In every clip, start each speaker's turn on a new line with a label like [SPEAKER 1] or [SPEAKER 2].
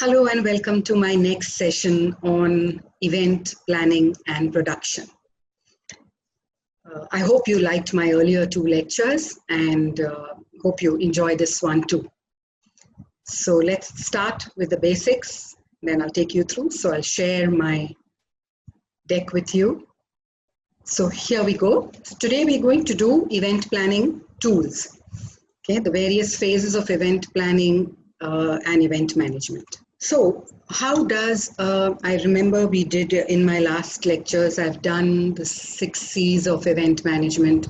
[SPEAKER 1] Hello and welcome to my next session on event planning and production. I hope you liked my earlier two lectures and hope you enjoy this one too. So let's start with the basics, then I'll take you through. So I'll share my deck with you. So here we go. So today we're going to do event planning tools. Okay, the various phases of event planning and event management. So how does, I remember we did in my last lectures, I've done the 6 C's of event management,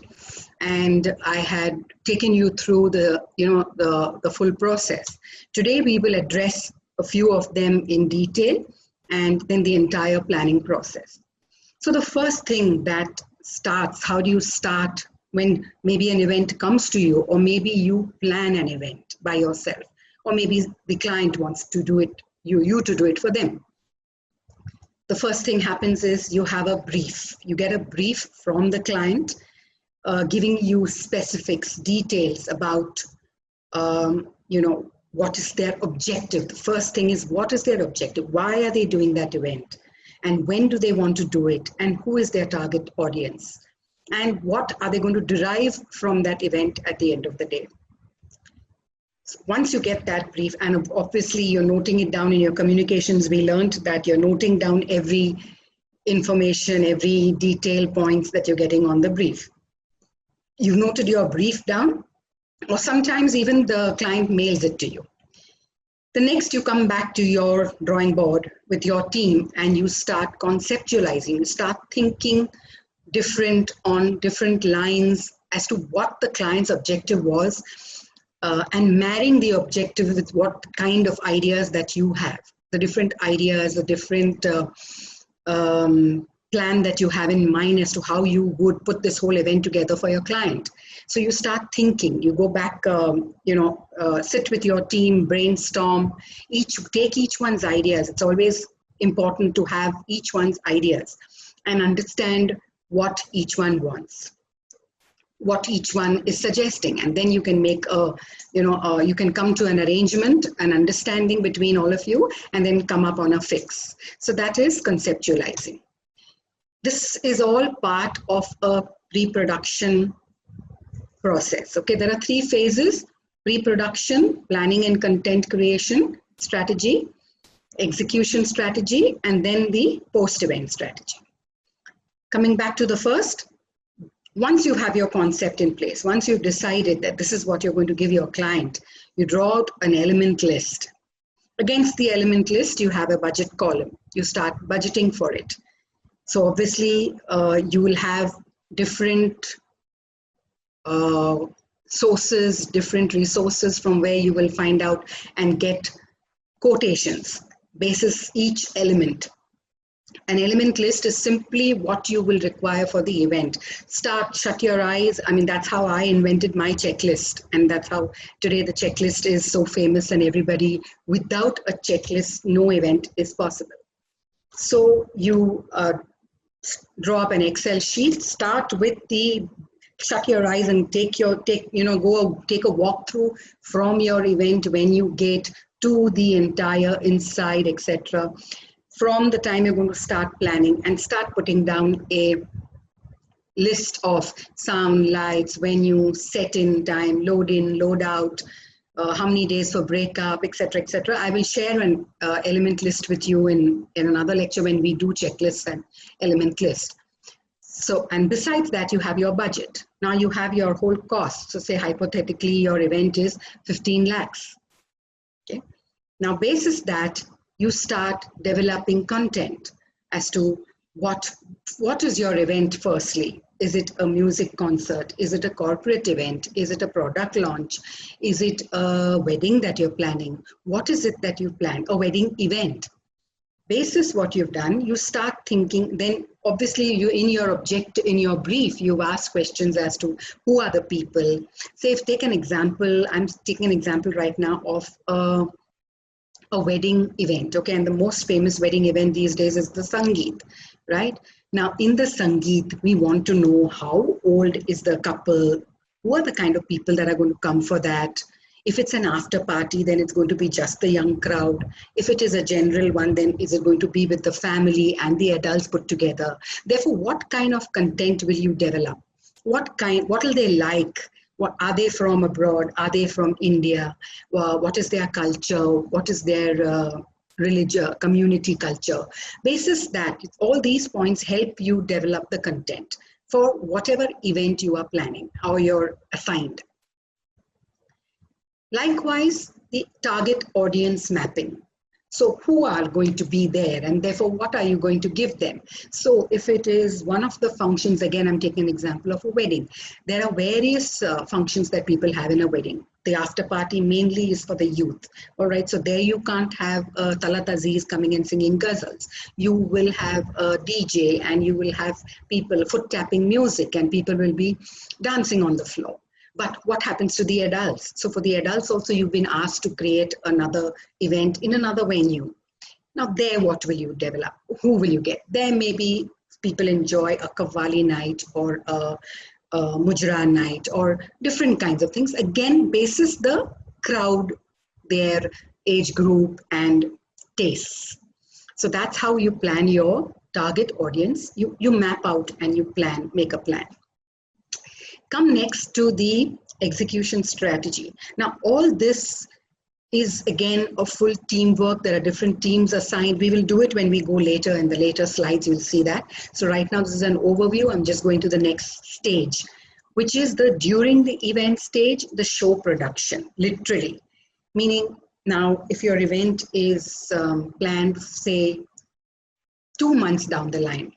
[SPEAKER 1] and I had taken you through the full process. Today we will address a few of them in detail and then the entire planning process. So the first thing that starts, how do you start when maybe an event comes to you, or maybe you plan an event by yourself, or maybe the client wants to do it, you to do it for them. The first thing happens is you have a brief. You get a brief from the client giving you specifics, details about, what is their objective. The first thing is, what is their objective? Why are they doing that event? And when do they want to do it? And who is their target audience? And what are they going to derive from that event at the end of the day? So once you get that brief, and obviously you're noting it down in your communications, we learned that you're noting down every information, every detail points that you're getting on the brief. You've noted your brief down, or sometimes even the client mails it to you. The next, you come back to your drawing board with your team and you start conceptualizing, you start thinking different on different lines as to what the client's objective was, and marrying the objective with what kind of ideas that you have, the different ideas, the different plan that you have in mind as to how you would put this whole event together for your client. So you start thinking, you go back, sit with your team, brainstorm, take each one's ideas. It's always important to have each one's ideas and understand what each one wants, what each one is suggesting, and then you can make you can come to an arrangement, an understanding between all of you, and then come up on a fix. So that is conceptualizing. This is all part of a pre-production process. Okay, there are 3 phases: pre-production, planning and content creation strategy, execution strategy, and then the post-event strategy. Coming back to the first, once you have your concept in place, once you've decided that this is what you're going to give your client, you draw out an element list. Against the element list, you have a budget column. You start budgeting for it. So obviously, you will have different sources, different resources from where you will find out and get quotations basis each element. An element list is simply what you will require for the event. Shut your eyes. I mean, that's how I invented my checklist. And that's how today the checklist is so famous, and everybody, without a checklist, no event is possible. So you draw up an Excel sheet, start with shut your eyes and go take a walkthrough from your event when you get to the entire inside, etc. From the time you're going to start planning, and start putting down a list of sound, lights, venue, set in time, load in, load out, how many days for breakup, etc., etc. I will share an element list with you in another lecture when we do checklists and element list. So, and besides that, you have your budget. Now you have your whole cost. So say hypothetically your event is 15 lakhs. Okay. Now basis that, you start developing content as to what is your event firstly. Is it a music concert? Is it a corporate event? Is it a product launch? Is it a wedding that you're planning? What is it that you plan? A wedding event. Basis what you've done, you start thinking, then obviously you in your brief, you ask questions as to who are the people. Say if take an example, I'm taking an example right now of a wedding event, okay, and the most famous wedding event these days is the Sangeet, right? Now in the Sangeet, we want to know how old is the couple, who are the kind of people that are going to come for that, If it's an after party, then it's going to be just the young crowd. If it is a general one, then is it going to be with the family and the adults put together? Therefore, what kind of content will you develop? What will they like? What are they from abroad? Are they from India? What is their culture? What is their religion, community culture? Basis that, all these points help you develop the content for whatever event you are planning or you're assigned. Likewise, the target audience mapping. So who are going to be there, and therefore what are you going to give them? So if it is one of the functions, again, I'm taking an example of a wedding. There are various functions that people have in a wedding. The after party mainly is for the youth. All right, so there you can't have Talat Aziz coming and singing ghazals. You will have a DJ, and you will have people foot tapping music, and people will be dancing on the floor. But what happens to the adults? So for the adults also, you've been asked to create another event in another venue. Now there, what will you develop? Who will you get? There may be people enjoy a Qawwali night or a Mujra night or different kinds of things. Again, basis the crowd, their age group and tastes. So that's how you plan your target audience. You map out and you plan, make a plan. Come next to the execution strategy. Now, all this is again a full teamwork. There are different teams assigned. We will do it when we go later in the later slides. You'll see that. So right now, this is an overview. I'm just going to the next stage, which is the during the event stage, the show production, literally. Meaning now, if your event is planned, say, 2 months down the line,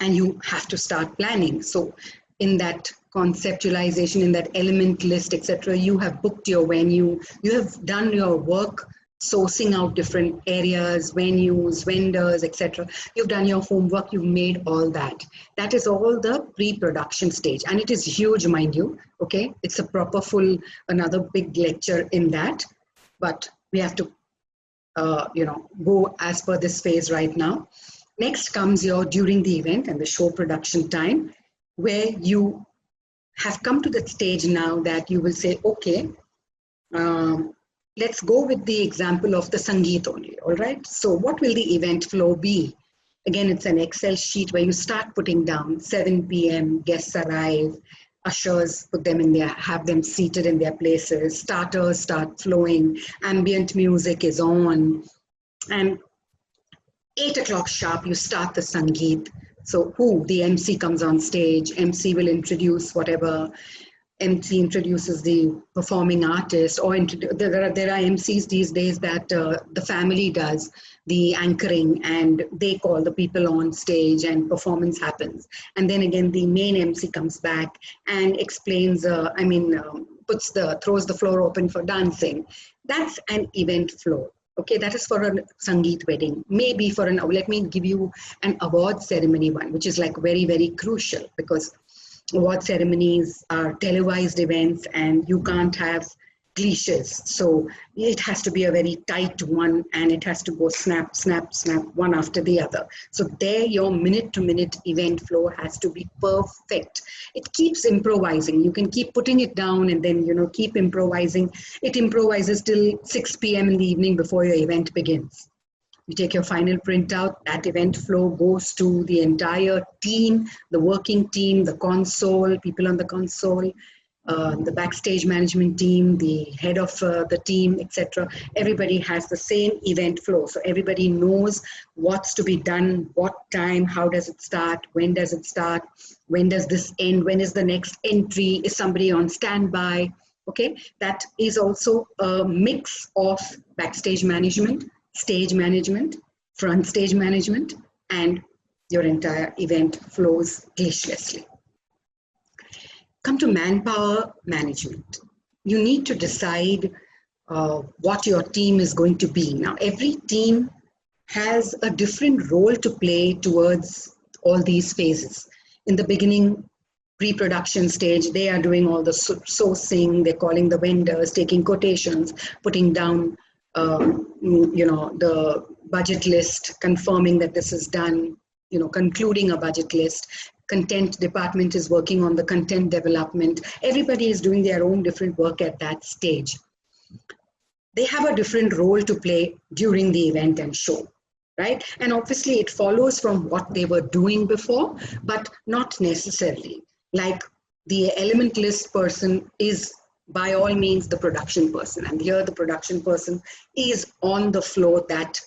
[SPEAKER 1] and you have to start planning. So in that conceptualization, in that element list, etc., you have booked your venue, you have done your work sourcing out different areas, venues, vendors, etc. You've done your homework, you've made all that. That is all the pre-production stage, and it is huge, mind you. Okay, it's a proper full, another big lecture in that, but we have to go as per this phase right now. Next comes your during the event and the show production time, where you have come to that stage now that you will say, okay, let's go with the example of the Sangeet only, all right? So what will the event flow be? Again, it's an Excel sheet where you start putting down 7 p.m., guests arrive, ushers put them in there, have them seated in their places, starters start flowing, ambient music is on, and 8 o'clock sharp, you start the Sangeet. So the MC comes on stage, MC will introduce whatever, MC introduces the performing artist, or there are MCs these days that the family does the anchoring, and they call the people on stage and performance happens. And then again, the main MC comes back and explains, throws the floor open for dancing. That's an event flow. Okay, that is for a Sangeet wedding. Maybe for let me give you an award ceremony one, which is like very, very crucial, because award ceremonies are televised events and you can't have cliches. So it has to be a very tight one, and it has to go snap, snap, snap, one after the other. So there, your minute-to-minute event flow has to be perfect. It keeps improvising. You can keep putting it down and then, keep improvising. It improvises till 6 p.m. in the evening before your event begins. You take your final printout, that event flow goes to the entire team, the working team, the console, people on the console, the backstage management team, the head of the team, etc. Everybody has the same event flow. So everybody knows what's to be done, what time, how does it start, when does it start, when does this end, when is the next entry, is somebody on standby? Okay, that is also a mix of backstage management, stage management, front stage management, and your entire event flows glitchlessly. Come to manpower management. You need to decide what your team is going to be. Now, every team has a different role to play towards all these phases. In the beginning, pre-production stage, they are doing all the sourcing, they're calling the vendors, taking quotations, putting down the budget list, confirming that this is done, concluding a budget list, content department is working on the content development. Everybody is doing their own different work at that stage. They have a different role to play during the event and show, right? And obviously it follows from what they were doing before, but not necessarily. Like the element list person is by all means the production person, and here the production person is on the floor that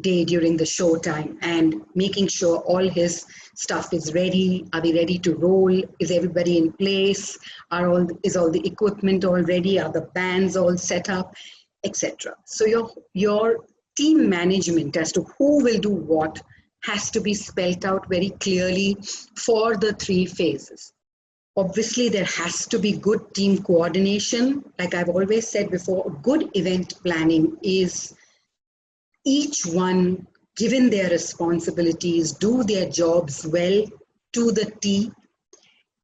[SPEAKER 1] day during the show time and making sure all his stuff is ready. Are we ready to roll? Is everybody in place? Is all the equipment all ready? Are the bands all set up, etc.? So your team management as to who will do what has to be spelled out very clearly for the 3 phases. Obviously, there has to be good team coordination. Like I've always said before, good event planning is each one given their responsibilities, do their jobs well to the T,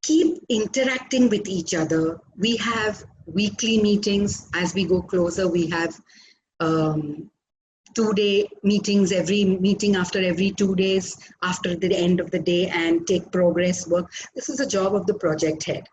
[SPEAKER 1] keep interacting with each other. We have weekly meetings. As we go closer, we have 2-day meetings, every meeting after every 2 days after the end of the day, and take progress work. This is the job of the project head,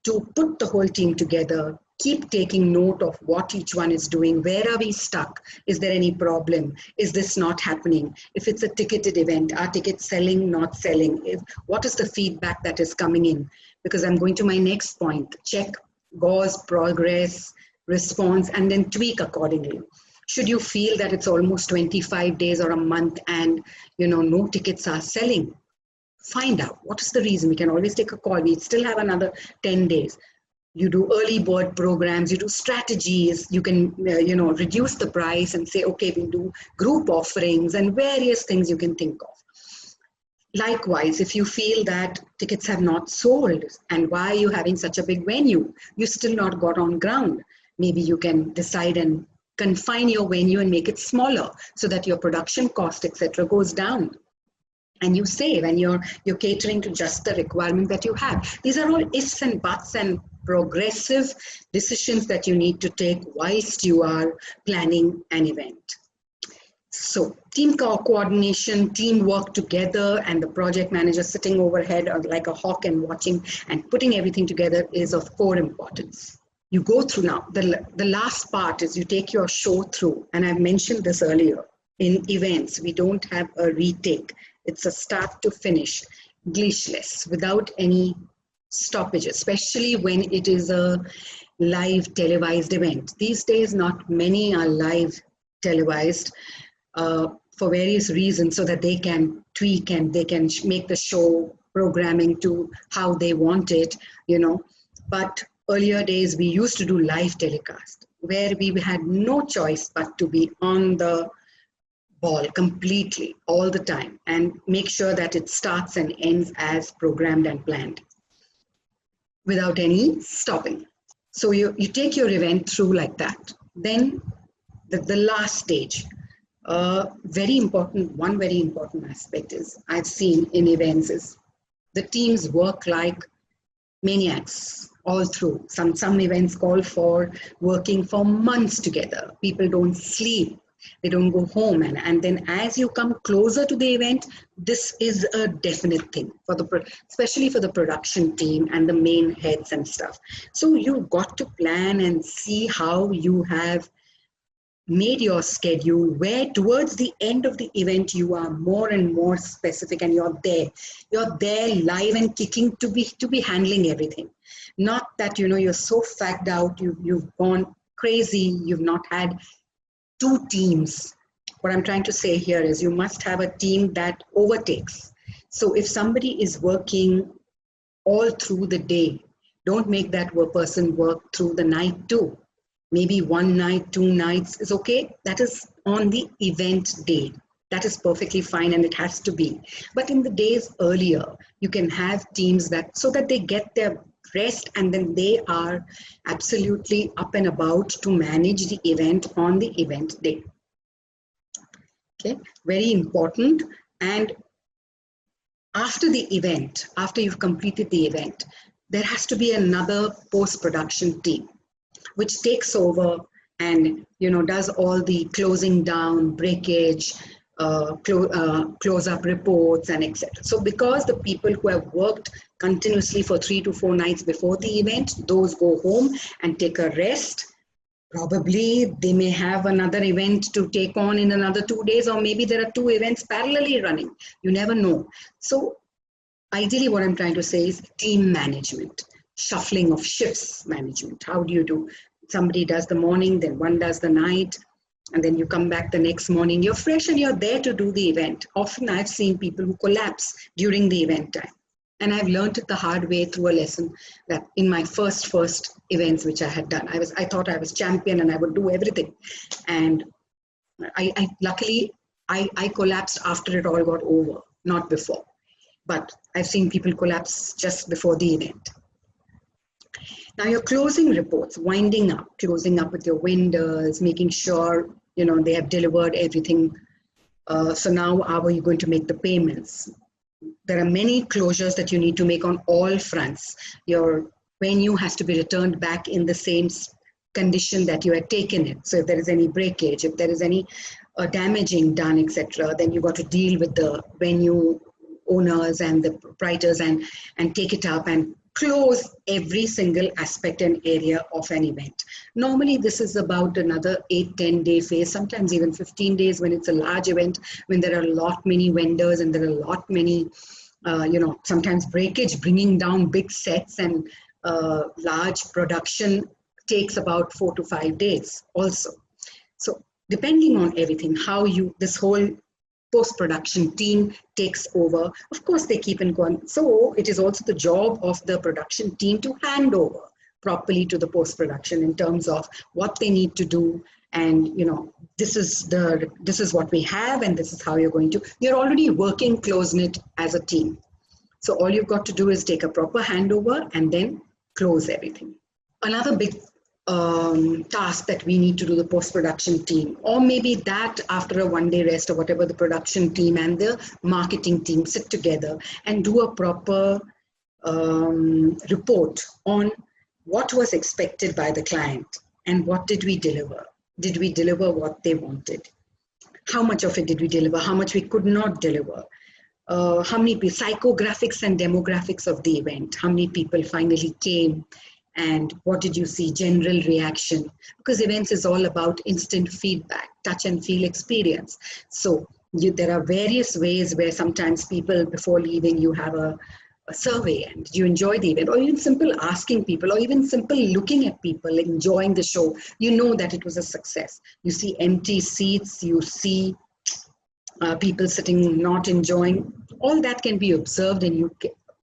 [SPEAKER 1] to put the whole team together, keep taking note of what each one is doing. Where are we stuck? Is there any problem? Is this not happening? If it's a ticketed event, are tickets selling, not selling? What is the feedback that is coming in? Because I'm going to my next point. Check GAUS, progress, response, and then tweak accordingly. Should you feel that it's almost 25 days or a month and no tickets are selling, find out what is the reason. We can always take a call. We still have another 10 days. You do early bird programs, you do strategies, you can reduce the price and say, okay, we'll do group offerings and various things you can think of. Likewise, if you feel that tickets have not sold, and why are you having such a big venue? You still not got on ground. Maybe you can decide and confine your venue and make it smaller so that your production cost, etc., goes down. And you save, and you're catering to just the requirement that you have. These are all ifs and buts and progressive decisions that you need to take whilst you are planning an event. So team coordination, team work together, and the project manager sitting overhead like a hawk and watching and putting everything together is of core importance. You go through now, the last part is you take your show through, and I've mentioned this earlier. In events, we don't have a retake. It's a start to finish, glitchless, without any stoppage, especially when it is a live televised event. These days, not many are live televised for various reasons, so that they can tweak and they can make the show programming to how they want it, But earlier days, we used to do live telecast, where we had no choice but to be on the ball completely all the time and make sure that it starts and ends as programmed and planned without any stopping. So you take your event through like that. Then the last stage, one very important aspect is I've seen in events is the teams work like maniacs all through. Some events call for working for months together. People don't sleep. They don't go home, and then as you come closer to the event, this is a definite thing especially for the production team and the main heads and stuff. So you've got to plan and see how you have made your schedule, where towards the end of the event you are more and more specific, and you're there live and kicking to be handling everything. Not that you're so fagged out, you've gone crazy, you've not had 2 teams. What I'm trying to say here is you must have a team that overtakes. So if somebody is working all through the day, don't make that person work through the night too. Maybe 1 night, 2 nights is okay. That is on the event day. That is perfectly fine, and it has to be. But in the days earlier, you can have teams so that they get their rest, and then they are absolutely up and about to manage the event on the event day. Okay, very important. And after the event, after you've completed the event, there has to be another post-production team which takes over and does all the closing down, breakage, close-up reports and etc. So because the people who have worked continuously for 3 to 4 nights before the event, those go home and take a rest. Probably they may have another event to take on in another 2 days, or maybe there are 2 events parallelly running. You never know. So ideally what I'm trying to say is team management, shuffling of shifts management. How do you do? Somebody does the morning, then one does the night, and then you come back the next morning. You're fresh and you're there to do the event. Often I've seen people who collapse during the event time. And I've learned it the hard way through a lesson that in my first events which I had done, I thought I was champion and I would do everything. And luckily I collapsed after it all got over, not before. But I've seen people collapse just before the event. Now your closing reports, winding up, closing up with your vendors, making sure they have delivered everything. So now how are you going to make the payments? There are many closures that you need to make on all fronts. Your venue has to be returned back in the same condition that you had taken it. So if there is any breakage, if there is any damaging done, etc., then you got to deal with the venue owners and the proprietors and take it up and close every single aspect and area of an event. Normally, this is about another 8-10 day phase, sometimes even 15 days when it's a large event, when there are a lot many vendors and there are a lot many, sometimes breakage, bringing down big sets and large production takes about 4 to 5 days also. So depending on everything, this whole post-production team takes over. Of course, they keep on going. So it is also the job of the production team to hand over properly to the post-production in terms of what they need to do. And, this is what we have and this is how you're going to. You're already working close-knit as a team. So all you've got to do is take a proper handover and then close everything. Another big task that we need to do, the post-production team, or maybe that after a 1-day rest or whatever, the production team and the marketing team sit together and do a proper report on what was expected by the client and what did we deliver. Did we deliver what they wanted? How much of it did we deliver? How much we could not deliver? How many psychographics and demographics of the event? How many people finally came? And what did you see? General reaction. Because events is all about instant feedback, touch and feel experience. So there are various ways where sometimes people, before leaving, you have a survey and did you enjoy the event? Or even simple asking people, or even simple looking at people enjoying the show. You know that it was a success. You see empty seats, you see people sitting not enjoying. All that can be observed, and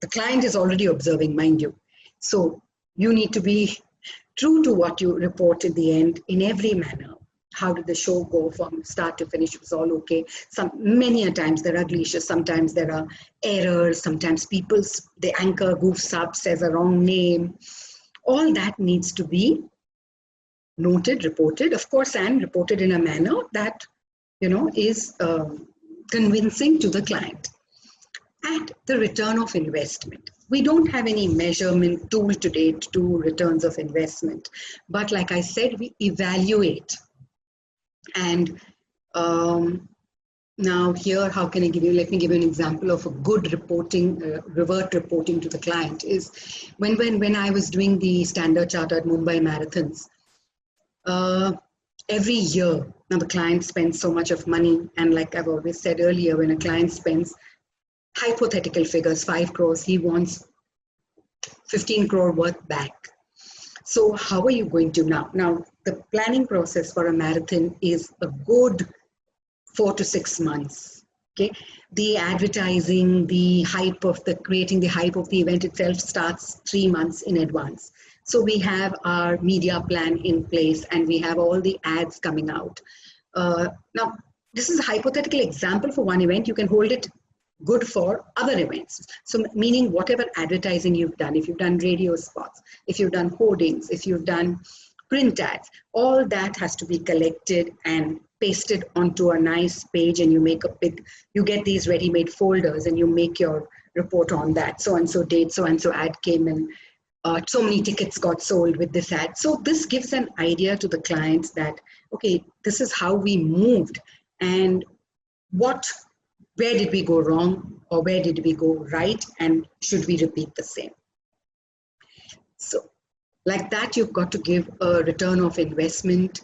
[SPEAKER 1] the client is already observing, mind you. So you need to be true to what you report at the end in every manner. How did the show go from start to finish? It was all okay. Many a times there are glitches, sometimes there are errors, sometimes the anchor goofs up, says a wrong name. All that needs to be noted, reported, of course, and reported in a manner that, is convincing to the client. At the return of investment, we don't have any measurement tool today to do returns of investment. But like I said, we evaluate. And now here, how can I give you, let me give you an example of a good reporting, revert reporting to the client is when I was doing the Standard Chartered Mumbai marathons, every year, now the client spends so much of money. And like I've always said earlier, when a client spends hypothetical figures, 5 crores, he wants 15 crore worth back. So how are you going to now the planning process for a marathon is a good 4 to 6 months. Okay, the advertising, the hype of creating the hype of the event itself starts 3 months in advance. So we have our media plan in place and we have all the ads coming out. Now, this is a hypothetical example for one event. You can hold it good for other events. So meaning whatever advertising you've done, if you've done radio spots, if you've done hoardings, if you've done print ads, all that has to be collected and pasted onto a nice page, and you get these ready-made folders and you make your report on that. So-and-so date, so-and-so ad came in, so many tickets got sold with this ad. So this gives an idea to the clients that, okay, this is how we moved. And where did we go wrong or where did we go right, and should we repeat the same? So like that, you've got to give a return of investment,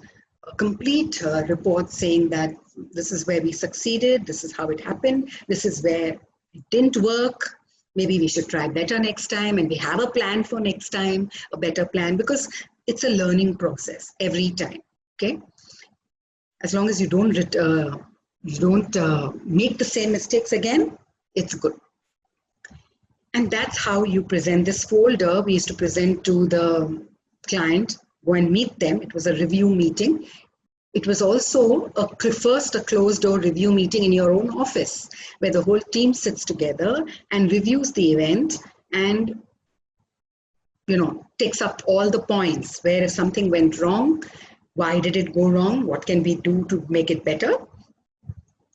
[SPEAKER 1] a complete report saying that this is where we succeeded, this is how it happened, this is where it didn't work, maybe we should try better next time, and we have a plan for next time, a better plan, because it's a learning process every time, okay? As long as you don't make the same mistakes again, it's good. And that's how you present this folder. We used to present to the client, go and meet them. It was a review meeting. It was also first a closed door review meeting in your own office, where the whole team sits together and reviews the event and, you know, takes up all the points where if something went wrong, why did it go wrong? What can we do to make it better?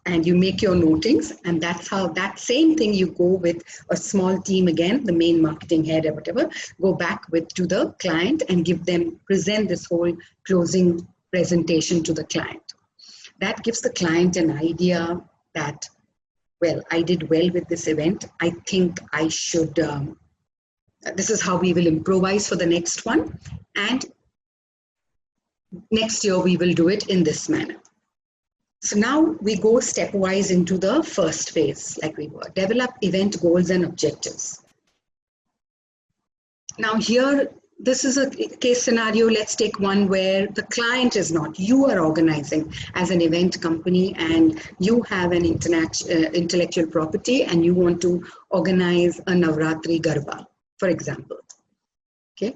[SPEAKER 1] And you make your notings, and that's how that same thing you go with a small team again, the main marketing head or whatever, go back with to the client and present this whole closing presentation to the client. That gives the client an idea that, well, I did well with this event. I think I should, this is how we will improvise for the next one. And next year we will do it in this manner. So now we go stepwise into the first phase, like we were, develop event goals and objectives. Now here, this is a case scenario. Let's take one where the client is not, you are organizing as an event company and you have an intellectual property and you want to organize a Navratri Garba, for example. Okay,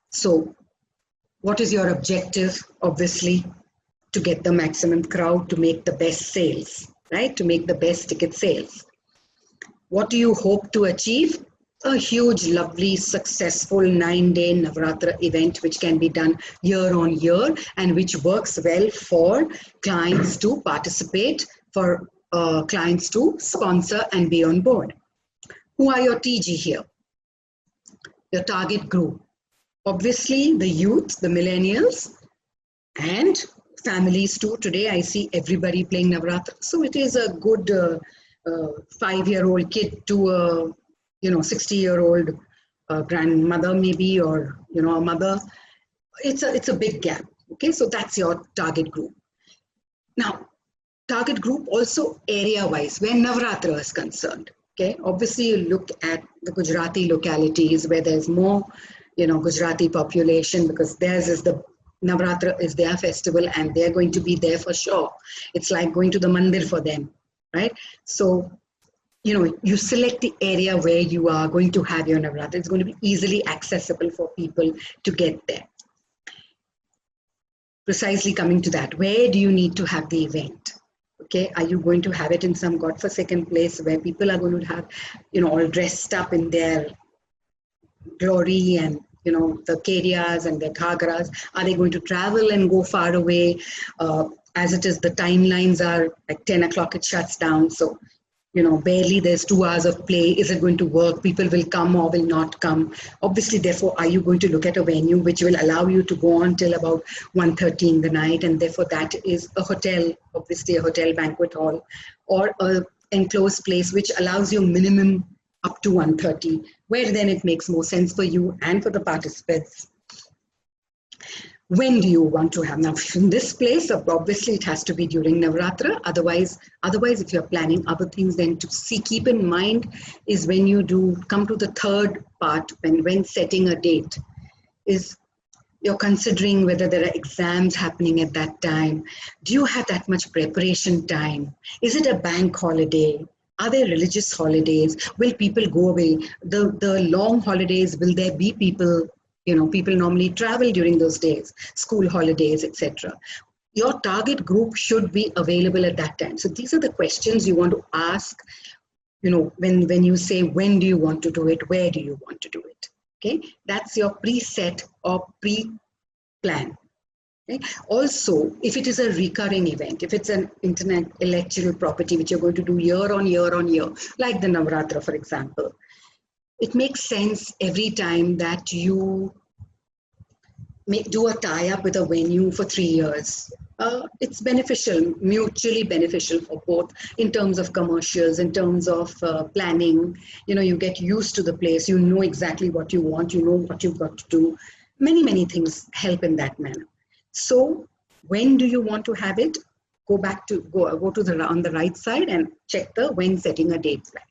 [SPEAKER 1] so what is your objective? Obviously, to get the maximum crowd, to make the best sales, right? To make the best ticket sales. What do you hope to achieve? A huge, lovely, successful 9-day Navratra event, which can be done year on year and which works well for clients to participate, for clients to sponsor and be on board. Who are your TG here? Your target group. Obviously, the youth, the millennials, and families too. Today I see everybody playing Navratra. So it is a good 5-year-old kid to a 60-year-old grandmother maybe, or a mother. It's a big gap. Okay, so that's your target group. Now, target group also area-wise, where Navratra is concerned. Okay, obviously you look at the Gujarati localities where there's more Gujarati population, because theirs is the Navratra is their festival and they're going to be there for sure. It's like going to the mandir for them, right? So, you select the area where you are going to have your Navratra. It's going to be easily accessible for people to get there. Precisely coming to that, where do you need to have the event? Okay, are you going to have it in some godforsaken place where people are going to have, all dressed up in their glory and the kerias and the ghagras? Are they going to travel and go far away? As it is, the timelines are like 10 o'clock, it shuts down. So, barely there's 2 hours of play. Is it going to work? People will come or will not come. Obviously, therefore, are you going to look at a venue which will allow you to go on till about 1:30 in the night? And therefore, that is a hotel, obviously a hotel banquet hall, or a enclosed place which allows you minimum up to 1:30, where then it makes more sense for you and for the participants. When do you want to have? Now, in this place, obviously it has to be during Navratra. Otherwise, if you're planning other things, then keep in mind is when you come to the third part, when setting a date, is you're considering whether there are exams happening at that time. Do you have that much preparation time? Is it a bank holiday? Are there religious holidays? Will people go away? The long holidays, will there be people? People normally travel during those days, school holidays, etc. Your target group should be available at that time. So these are the questions you want to ask, when you say, when do you want to do it? Where do you want to do it? Okay, that's your preset or pre-plan. Okay? Also, if it is a recurring event, if it's an intellectual property which you're going to do year on year on year, like the Navratra, for example, it makes sense every time that you do a tie-up with a venue for 3 years. it's beneficial, mutually beneficial for both in terms of commercials, in terms of planning. You get used to the place, you know exactly what you want, you know what you've got to do. Many things help in that manner. So when do you want to have it? Go to the on the right side and check the when setting a date plan.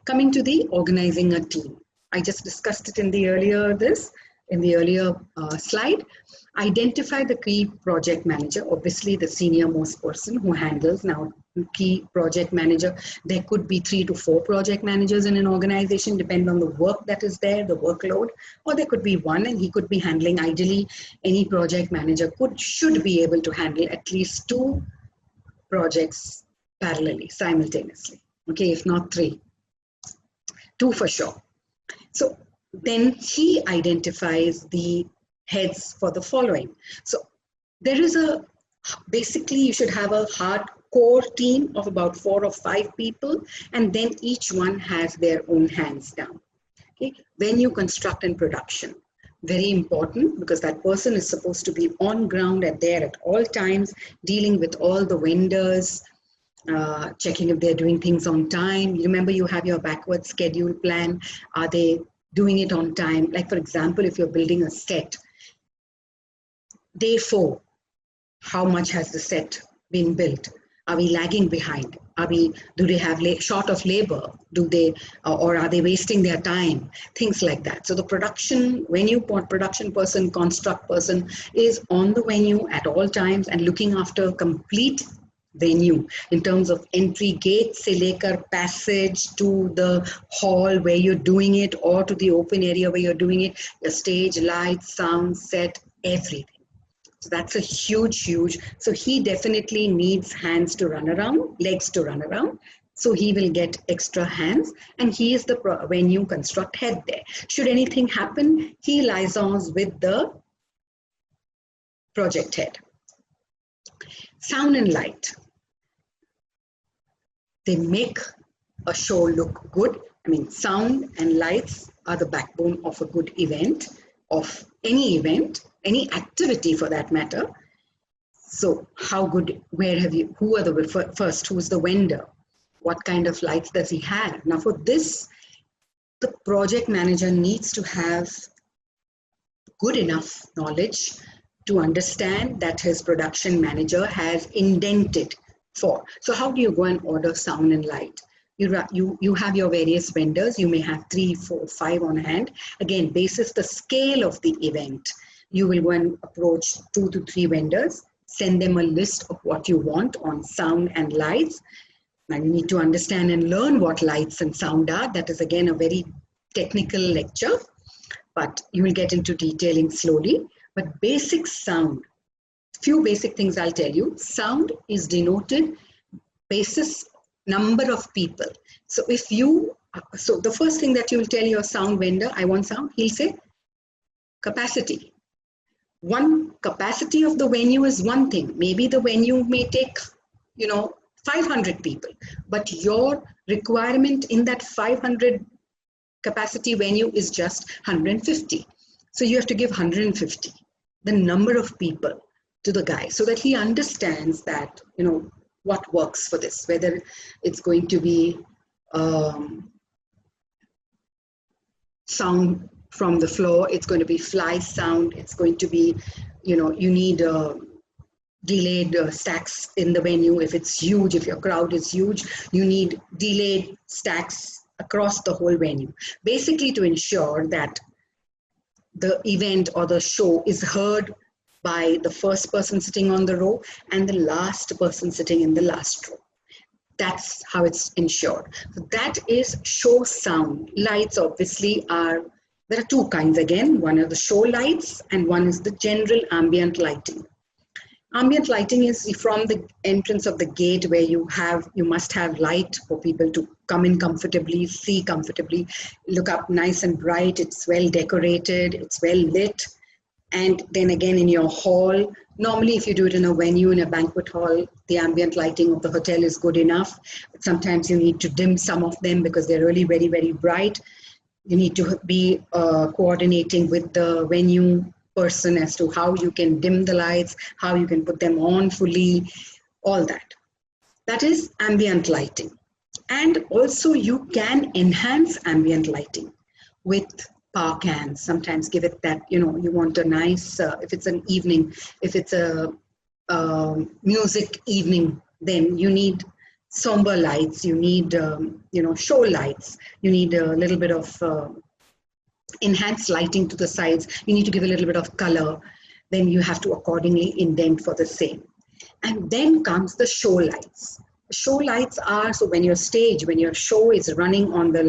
[SPEAKER 1] Coming to the organizing a team, I just discussed it in the earlier slide. Identify the key project manager, obviously the senior most person who handles. Now, key project manager, there could be 3 to 4 project managers in an organization, depending on the work that is there, the workload, or there could be one, and he could be handling. Ideally, any project manager should be able to handle at least 2 projects parallelly, simultaneously. Okay, if not 3, 2 for sure. So then he identifies the heads for the following. So there is basically you should have a hardcore team of about 4 or 5 people, and then each one has their own hands down. Okay, venue construct and production, very important, because that person is supposed to be on ground there at all times, dealing with all the vendors, checking if they're doing things on time. You remember, you have your backward schedule plan. Are they doing it on time? Like, for example, if you're building a set, day 4, how much has the set been built? Are we lagging behind? Do they have short of labor? Or are they wasting their time? Things like that. So the production person, construct person is on the venue at all times and looking after complete venue in terms of entry gate se lekar passage to the hall where you're doing it, or to the open area where you're doing it, the stage, lights, sound, set, everything. So that's a huge. So he definitely needs hands to run around, legs to run around. So he will get extra hands, and he is the venue construct head there. Should anything happen, he liaisons with the project head. Sound and light. They make a show look good. I mean, sound and lights are the backbone of a good event, of any event, any activity for that matter. So how good, who are the first, who's the vendor? What kind of lights does he have? Now for this, the project manager needs to have good enough knowledge to understand that his production manager has indented for. So how do you go and order sound and light? You have your various vendors. You may have 3, 4, 5 on hand. Again, basis the scale of the event, you will go and approach 2 to 3 vendors, send them a list of what you want on sound and lights. Now you need to understand and learn what lights and sound are. That is again a very technical lecture, but you will get into detailing slowly. But basic sound, few basic things I'll tell you. Sound is denoted basis number of people. So the first thing that you will tell your sound vendor, I want sound, he'll say capacity. One capacity of the venue is one thing. Maybe the venue may take, 500 people, but your requirement in that 500 capacity venue is just 150. So you have to give 150, the number of people, to the guy, so that he understands that, what works for this, whether it's going to be sound from the floor, it's going to be fly sound, it's going to be, you need delayed stacks in the venue. If it's huge, if your crowd is huge, you need delayed stacks across the whole venue, basically to ensure that the event or the show is heard by the first person sitting on the row and the last person sitting in the last row. That's how it's ensured. So that is show sound. Lights obviously there are 2 kinds again. One are the show lights and one is the general ambient lighting. Ambient lighting is from the entrance of the gate, where you must have light for people to come in comfortably, see comfortably, look up nice and bright, it's well decorated, it's well lit. And then again in your hall, normally if you do it in a venue, in a banquet hall, the ambient lighting of the hotel is good enough. But sometimes you need to dim some of them because they're really very, very bright. You need to be coordinating with the venue person as to how you can dim the lights, how you can put them on fully, all that. That is ambient lighting. And also you can enhance ambient lighting with power cans. Sometimes give it that, you know, you want a nice, if it's an evening, if it's a music evening, then you need somber lights, you need, you know, show lights, you need a little bit of enhanced lighting to the sides, you need to give a little bit of color, then you have to accordingly indent for the same. And then comes the show lights. Show lights are, so when your show is running on the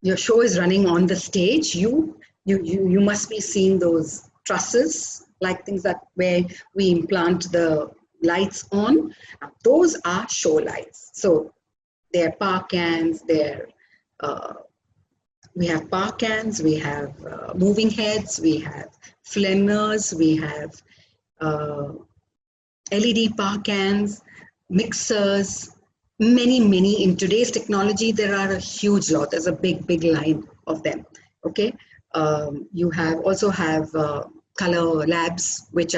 [SPEAKER 1] your show is running on the stage, you must be seeing those trusses, like things that where we implant the lights on. Those are show lights. So they're power cans, we have power cans, we have moving heads, we have flammers, we have LED power cans, mixers, many. In today's technology, there are a huge lot. There's a big line of them. Okay, you also have color labs, which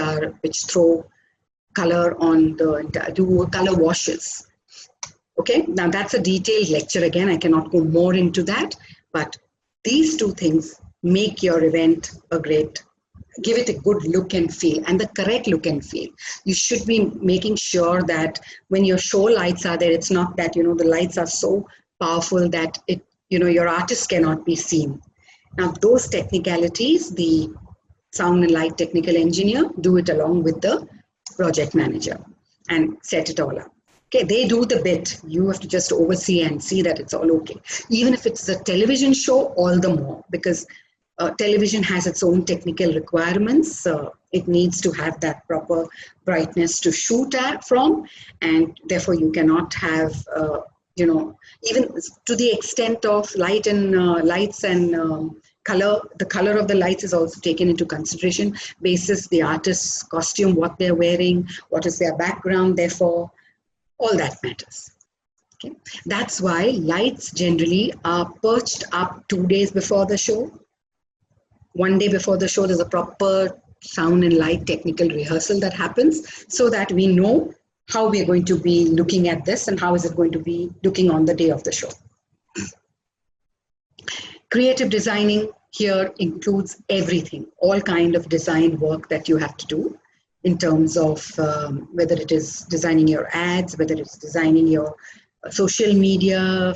[SPEAKER 1] throw color on do color washes. Okay, now that's a detailed lecture again. I cannot go more into that, but these two things make your event give it a good look and feel, and the correct look and feel. You should be making sure that when your show lights are there, it's not that, you know, the lights are so powerful that your artist cannot be seen. Now, those technicalities, the sound and light technical engineer do it along with the project manager and set it all up. Okay, they do the bit. You have to just oversee and see that it's all okay. Even if it's a television show, all the more, because television has its own technical requirements. It needs to have that proper brightness to shoot from, and therefore you cannot have, even to the extent of lights and color. The color of the lights is also taken into consideration, basis the artist's costume, what they're wearing, what is their background, therefore all that matters. Okay, that's why lights generally are perched up 2 days before the show. 1 day before the show, there's a proper sound and light technical rehearsal that happens, so that we know how we're going to be looking at this and how is it going to be looking on the day of the show. Creative designing here includes everything, all kind of design work that you have to do in terms of whether it is designing your ads, whether it's designing your social media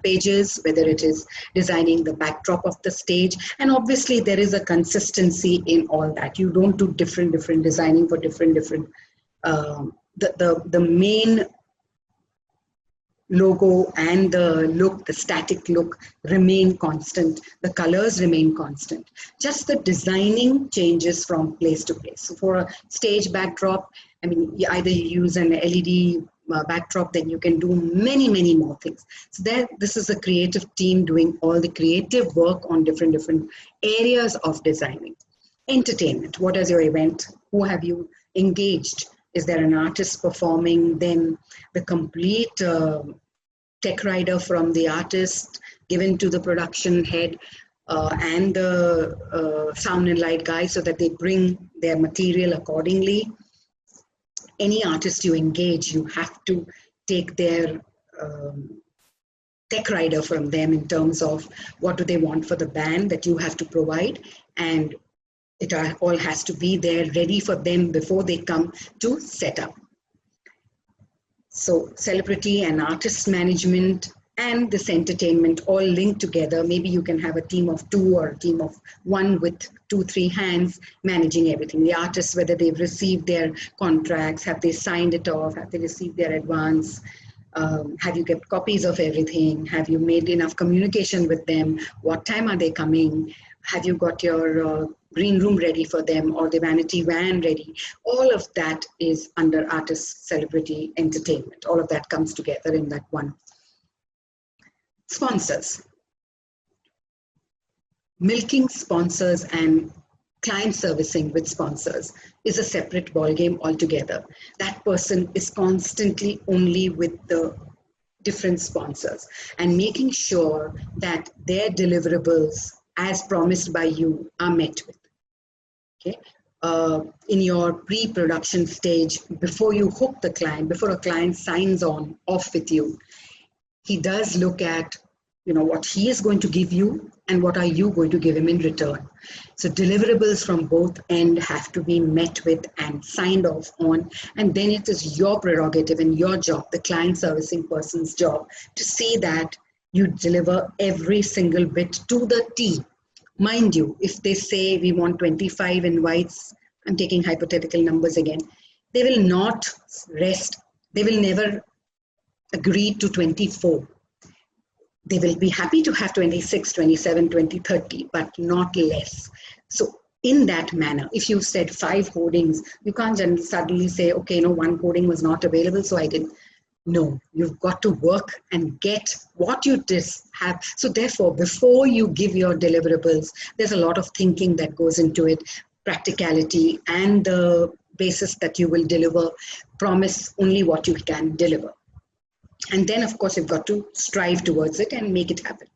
[SPEAKER 1] pages, whether it is designing the backdrop of the stage. And obviously there is a consistency in all that. You don't do different designing for different the main logo and the look, the static look, remain constant. The colors remain constant. Just the designing changes from place to place. So for a stage backdrop, I mean, either you use an LED backdrop, then you can do many more things. So this is a creative team doing all the creative work on different areas of designing. Entertainment. What is your event? Who have you engaged? Is there an artist performing? Then the complete tech rider from the artist given to the production head and the sound and light guy, so that they bring their material accordingly. Any artist you engage, you have to take their tech rider from them in terms of what do they want for the band that you have to provide, and it all has to be there ready for them before they come to set up. So celebrity and artist management and this entertainment all linked together. Maybe you can have a team of 2 or a team of 1 with 2-3 hands managing everything. The artists, whether they've received their contracts, have they signed it off, have they received their advance, have you kept copies of everything, have you made enough communication with them, what time are they coming, have you got your green room ready for them or the vanity van ready. All of that is under artist celebrity entertainment. All of that comes together in that one. Sponsors. Milking sponsors and client servicing with sponsors is a separate ballgame altogether. That person is constantly only with the different sponsors and making sure that their deliverables as promised by you are met with. Okay. In your pre-production stage, before you hook the client, before a client signs on off with you, he does look at, what he is going to give you and what are you going to give him in return. So deliverables from both ends have to be met with and signed off on, and then it is your prerogative and your job, the client servicing person's job, to see that you deliver every single bit to the T. Mind you, if they say we want 25 invites, I'm taking hypothetical numbers again, they will not rest. They will never agree to 24. They will be happy to have 26, 27, 20, 30, but not less. So in that manner, if you said 5 hoardings, you can't suddenly say, okay, one hoarding was not available, so I didn't. No, you've got to work and get what you have. So therefore, before you give your deliverables, there's a lot of thinking that goes into it, practicality, and the basis that you will deliver, promise only what you can deliver. And then, of course, you've got to strive towards it and make it happen.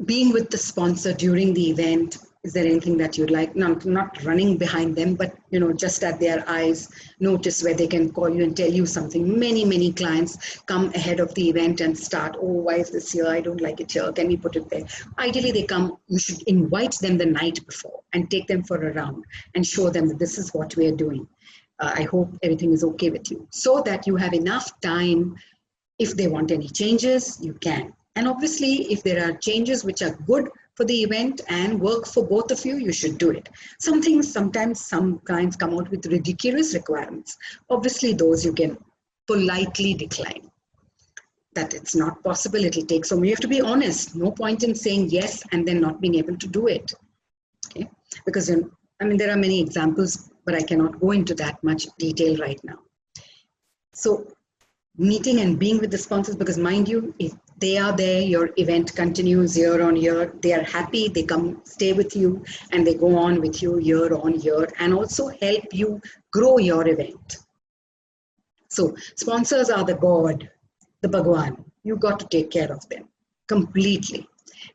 [SPEAKER 1] Being with the sponsor during the event, is there anything that you'd like? No, not running behind them, but just at their eyes, notice where they can call you and tell you something. Many clients come ahead of the event and start, oh, why is this here? I don't like it here. Can we put it there? Ideally, they come, you should invite them the night before and take them for a round and show them that this is what we are doing. I hope everything is okay with you, so that you have enough time. If they want any changes, you can. And obviously, if there are changes which are good for the event and work for both of you, you should do it. Sometimes some clients come out with ridiculous requirements. Obviously, those you can politely decline. That it's not possible, it'll take so much. You have to be honest. No point in saying yes and then not being able to do it. Okay? Because there are many examples, but I cannot go into that much detail right now. So meeting and being with the sponsors, because mind you, if they are there, your event continues year on year, they are happy, they come stay with you, and they go on with you year on year, and also help you grow your event. So sponsors are the God, the Bhagwan. You got to take care of them completely.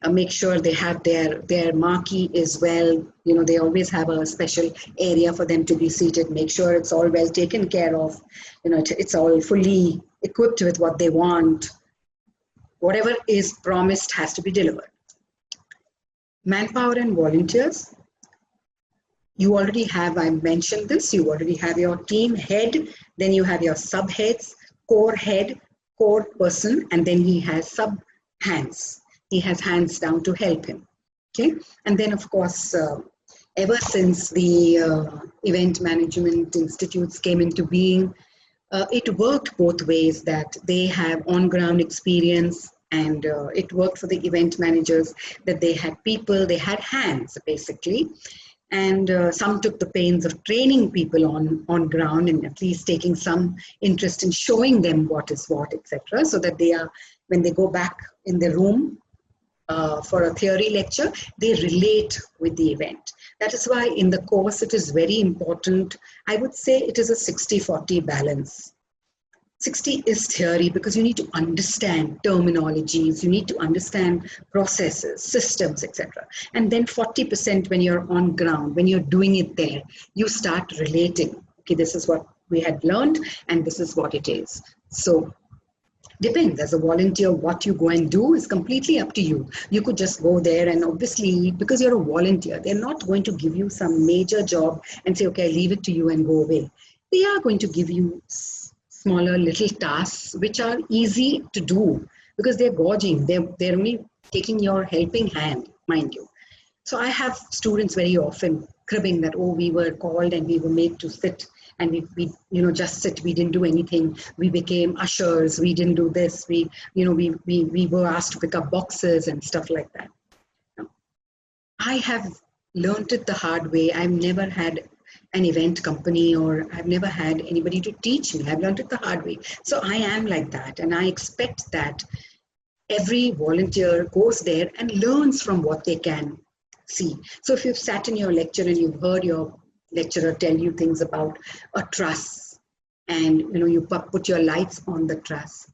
[SPEAKER 1] Make sure they have their marquee as well. They always have a special area for them to be seated. Make sure it's all well taken care of. It's all fully equipped with what they want. Whatever is promised has to be delivered. Manpower and volunteers. You already have, I mentioned this, you already have your team head, then you have your sub-heads, core head, core person, and then he has sub-hands. He has hands down to help him. Okay, and then of course, ever since the event management institutes came into being, it worked both ways, that they have on-ground experience, and it worked for the event managers that they had people, they had hands basically, and some took the pains of training people on ground and at least taking some interest in showing them what is what, etc., so that they are, when they go back in the room for a theory lecture, they relate with the event. That is why in the course it is very important. I would say it is a 60-40 balance. 60 is theory, because you need to understand terminologies, you need to understand processes, systems, etc. And then 40% when you're on ground, when you're doing it there, you start relating. Okay, this is what we had learned and this is what it is. So depends, as a volunteer, what you go and do is completely up to you. You could just go there, and obviously, because you're a volunteer, they're not going to give you some major job and say, okay, I leave it to you and go away. They are going to give you smaller little tasks which are easy to do, because they're gauging, they're only taking your helping hand, mind you. So I have students very often cribbing that, oh, we were called and we were made to sit, and we just sit, we didn't do anything, we became ushers, we didn't do this, we were asked to pick up boxes and stuff like that. Now, I have learned it the hard way. I've never had an event company, or I've never had anybody to teach me. I've learned it the hard way. So I am like that, and I expect that every volunteer goes there and learns from what they can see. So if you've sat in your lecture and you've heard your lecturer tell you things about a truss, and you put your lights on the truss.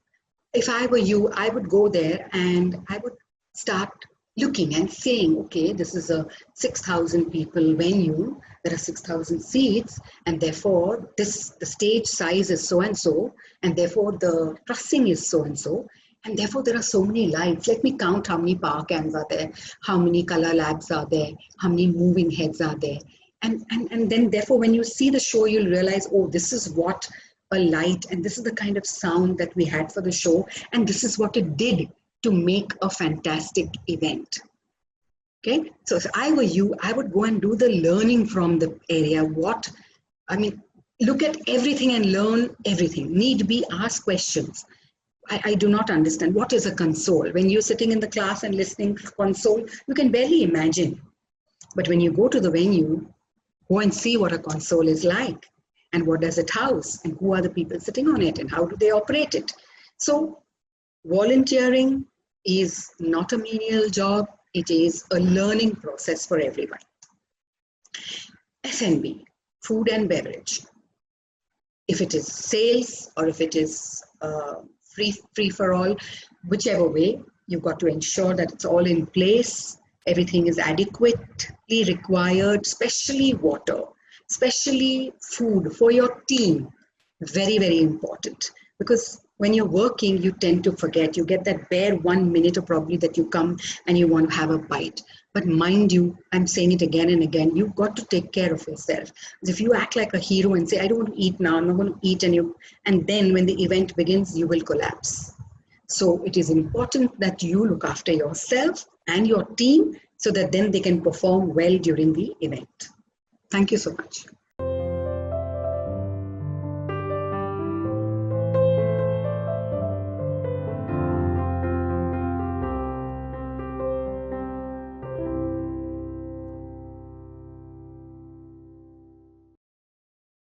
[SPEAKER 1] If I were you, I would go there and I would start looking and saying, okay, this is a 6,000 people venue, there are 6,000 seats, and therefore the stage size is so and so, and therefore the trussing is so and so, and therefore there are so many lights. Let me count how many power cams are there, how many color labs are there, how many moving heads are there. And then therefore when you see the show, you'll realize, oh, this is what a light, and this is the kind of sound that we had for the show, and this is what it did to make a fantastic event. Okay, so if I were you, I would go and do the learning from the area. Look at everything and learn everything. Need be, ask questions. I do not understand. What is a console? When you're sitting in the class and listening to console, you can barely imagine. But when you go to the venue, go and see what a console is like, and what does it house, and who are the people sitting on it, and how do they operate it. So volunteering is not a menial job. It is a learning process for everyone. F&B, food and beverage. If it is sales or if it is free for all, whichever way, you've got to ensure that it's all in place. Everything is adequately required, especially water, especially food for your team. Very, very important. Because when you're working, you tend to forget. You get that bare 1 minute or probably that you come and you want to have a bite. But mind you, I'm saying it again and again, you've got to take care of yourself. Because if you act like a hero and say, I don't want to eat now, I'm not going to eat, and then when the event begins, you will collapse. So it is important that you look after yourself and your team so that then they can perform well during the event. Thank you so much.